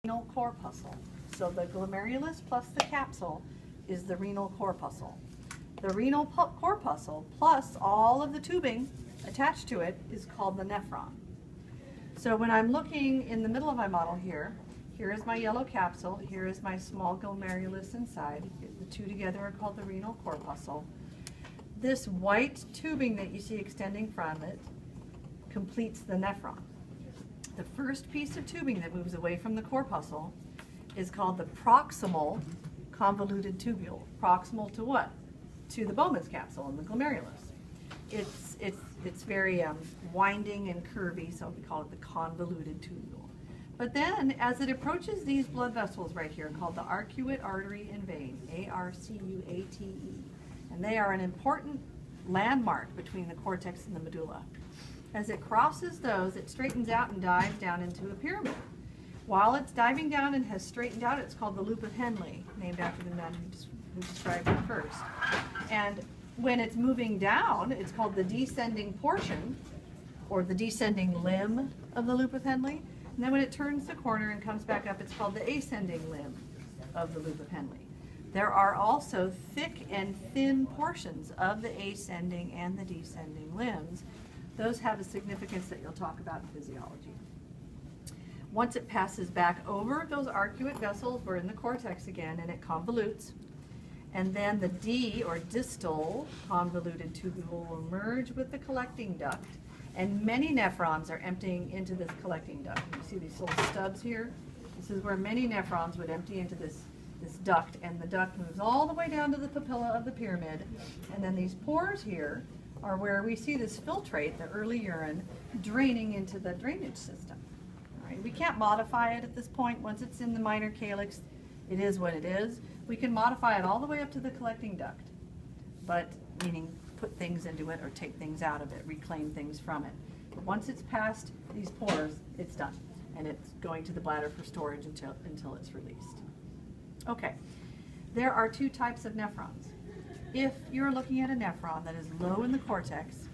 renal corpuscle. So the glomerulus plus the capsule is the renal corpuscle. The renal corpuscle plus all of the tubing attached to it is called the nephron. So when I'm looking in the middle of my model here, here is my yellow capsule, here is my small glomerulus inside. The two together are called the renal corpuscle. This white tubing that you see extending from it completes the nephron. The first piece of tubing that moves away from the corpuscle is called the proximal convoluted tubule. Proximal to what? To the Bowman's capsule and the glomerulus. It's very winding and curvy, so we call it the convoluted tubule. But then, as it approaches these blood vessels right here, called the arcuate artery and vein, A-R-C-U-A-T-E, and they are an important landmark between the cortex and the medulla. As it crosses those, it straightens out and dives down into a pyramid. While it's diving down and has straightened out, it's called the loop of Henle, named after the man who described it first. And when it's moving down, it's called the descending portion, or the descending limb of the loop of Henle. And then when it turns the corner and comes back up, it's called the ascending limb of the loop of Henle. There are also thick and thin portions of the ascending and the descending limbs. Those have a significance that you'll talk about in physiology. Once it passes back over those arcuate vessels, we're in the cortex again, and it convolutes. And then the D, or distal convoluted tubule, will merge with the collecting duct. And many nephrons are emptying into this collecting duct. You see these little stubs here? This is where many nephrons would empty into this duct, and the duct moves all the way down to the papilla of the pyramid. And then these pores here are where we see this filtrate, the early urine, draining into the drainage system. All right? We can't modify it at this point. Once it's in the minor calyx, it is what it is. We can modify it all the way up to the collecting duct, but meaning put things into it or take things out of it, reclaim things from it. But once it's past these pores, it's done, and it's going to the bladder for storage until it's released. Okay, there are two types of nephrons. If you're looking at a nephron that is low in the cortex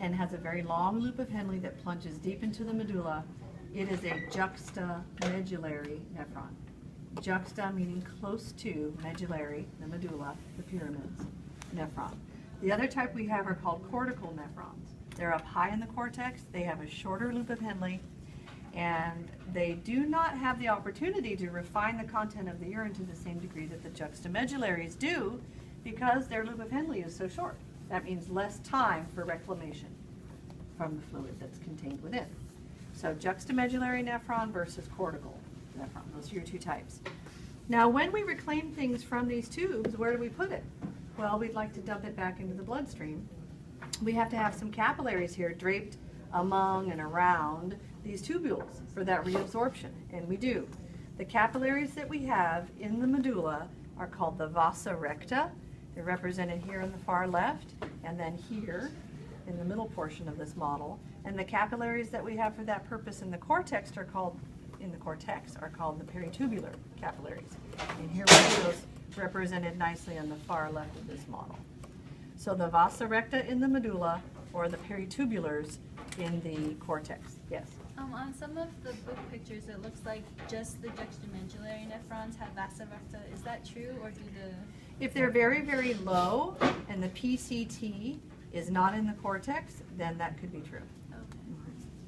and has a very long loop of Henle that plunges deep into the medulla, it is a juxtamedullary nephron. Juxta meaning close to, medullary, the medulla, the pyramids, nephron. The other type we have are called cortical nephrons. They're up high in the cortex, they have a shorter loop of Henle, and they do not have the opportunity to refine the content of the urine to the same degree that the juxtamedullaries do, because their loop of Henle is so short. That means less time for reclamation from the fluid that's contained within. So juxtamedullary nephron versus cortical nephron, those are your two types. Now when we reclaim things from these tubes, where do we put it? Well, we'd like to dump it back into the bloodstream. We have to have some capillaries here draped among and around these tubules for that reabsorption, and we do. The capillaries that we have in the medulla are called the vasa recta. They're represented here in the far left, and then here in the middle portion of this model. And the capillaries that we have for that purpose in the cortex are called the peritubular capillaries. And here we see those represented nicely on the far left of this model. So the vasa recta in the medulla, or the peritubulars in the cortex. Yes? On some of the book pictures, it looks like just the juxtamedullary nephrons have vasa recta. Is that true, or do the... If they're very, very low and the PCT is not in the cortex, then that could be true. Okay.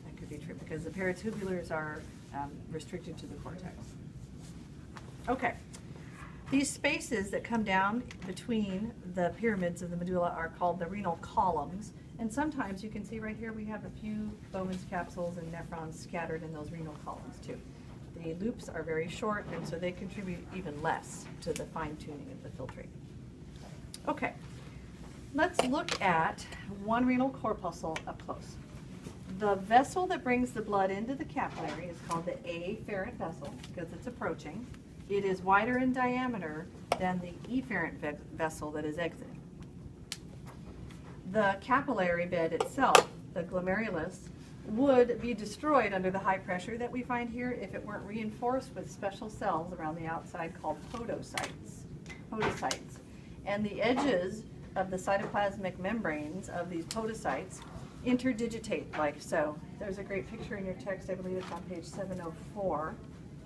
That could be true because the peritubulars are restricted to the cortex. Okay. These spaces that come down between the pyramids of the medulla are called the renal columns. And sometimes you can see right here we have a few Bowman's capsules and nephrons scattered in those renal columns too. The loops are very short, and so they contribute even less to the fine-tuning of the filtrate. Okay, let's look at one renal corpuscle up close. The vessel that brings the blood into the capillary is called the afferent vessel because it's approaching. It is wider in diameter than the efferent vessel that is exiting. The capillary bed itself, the glomerulus, would be destroyed under the high pressure that we find here if it weren't reinforced with special cells around the outside called podocytes. And the edges of the cytoplasmic membranes of these podocytes interdigitate like so. There's a great picture in your text, I believe it's on page 704.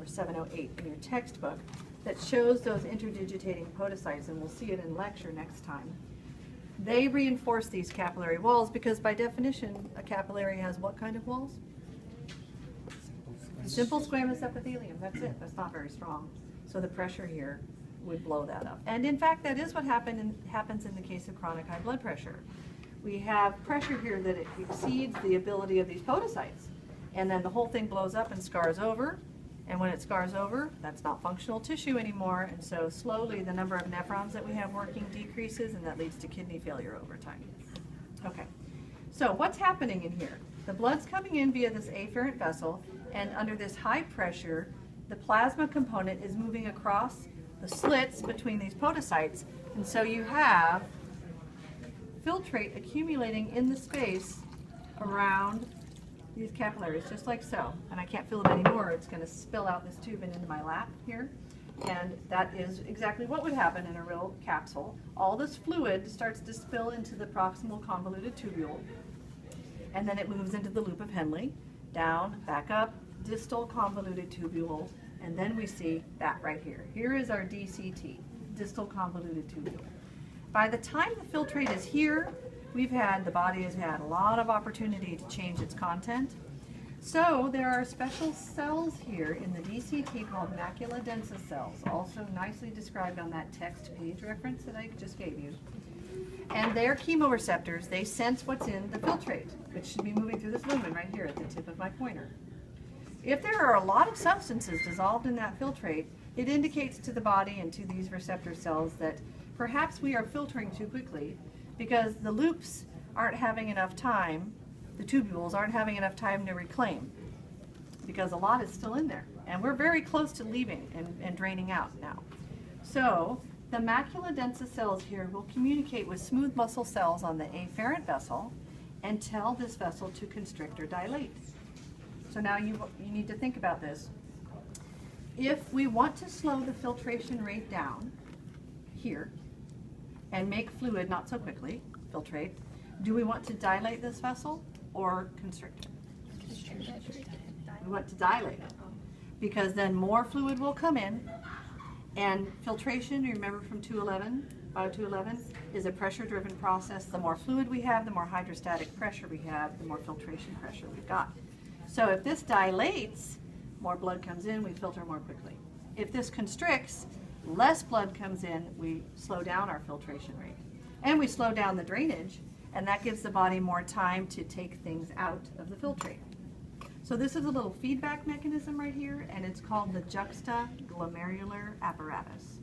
or 708 in your textbook that shows those interdigitating podocytes, and we'll see it in lecture next time. They reinforce these capillary walls because by definition, a capillary has what kind of walls? Simple squamous epithelium, that's it. That's not very strong. So the pressure here would blow that up. And in fact, that is what happens in the case of chronic high blood pressure. We have pressure here that it exceeds the ability of these podocytes. And then the whole thing blows up and scars over. And when it scars over, that's not functional tissue anymore. And so slowly the number of nephrons that we have working decreases, and that leads to kidney failure over time. Okay, so what's happening in here? The blood's coming in via this afferent vessel, and under this high pressure, the plasma component is moving across the slits between these podocytes. And so you have filtrate accumulating in the space around these capillaries, just like so. And I can't fill it anymore. It's going to spill out this tube and into my lap here. And that is exactly what would happen in a real capsule. All this fluid starts to spill into the proximal convoluted tubule, and then it moves into the loop of Henle, down, back up, distal convoluted tubule, and then we see that right here. Here is our DCT, distal convoluted tubule. By the time the filtrate is here, the body has had a lot of opportunity to change its content. So there are special cells here in the DCT called macula densa cells, also nicely described on that text page reference that I just gave you. And they're chemoreceptors. They sense what's in the filtrate, which should be moving through this lumen right here at the tip of my pointer. If there are a lot of substances dissolved in that filtrate, it indicates to the body and to these receptor cells that perhaps we are filtering too quickly because the loops aren't having enough time, the tubules aren't having enough time to reclaim, because a lot is still in there. And we're very close to leaving and draining out now. So the macula densa cells here will communicate with smooth muscle cells on the afferent vessel and tell this vessel to constrict or dilate. So now you need to think about this. If we want to slow the filtration rate down here and make fluid not so quickly, filtrate, do we want to dilate this vessel or constrict it? We want to dilate it because then more fluid will come in, and filtration, you remember from 211, bio 211, is a pressure-driven process. The more fluid we have, the more hydrostatic pressure we have, the more filtration pressure we've got. So if this dilates, more blood comes in, we filter more quickly. If this constricts, less blood comes in, we slow down our filtration rate. And we slow down the drainage, and that gives the body more time to take things out of the filtrate. So this is a little feedback mechanism right here, and it's called the juxtaglomerular apparatus.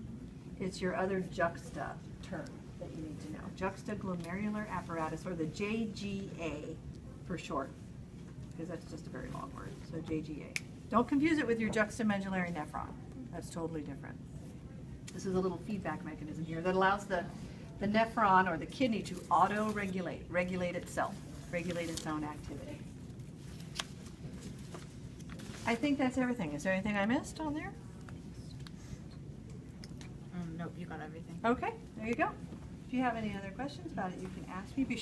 It's your other juxta term that you need to know. Juxtaglomerular apparatus, or the JGA for short, because that's just a very long word, so JGA. Don't confuse it with your juxtamedullary nephron. That's totally different. This is a little feedback mechanism here that allows the nephron or the kidney to regulate itself, regulate its own activity. I think that's everything. Is there anything I missed on there? Nope, you got everything. Okay, there you go. If you have any other questions about it, you can ask me. Be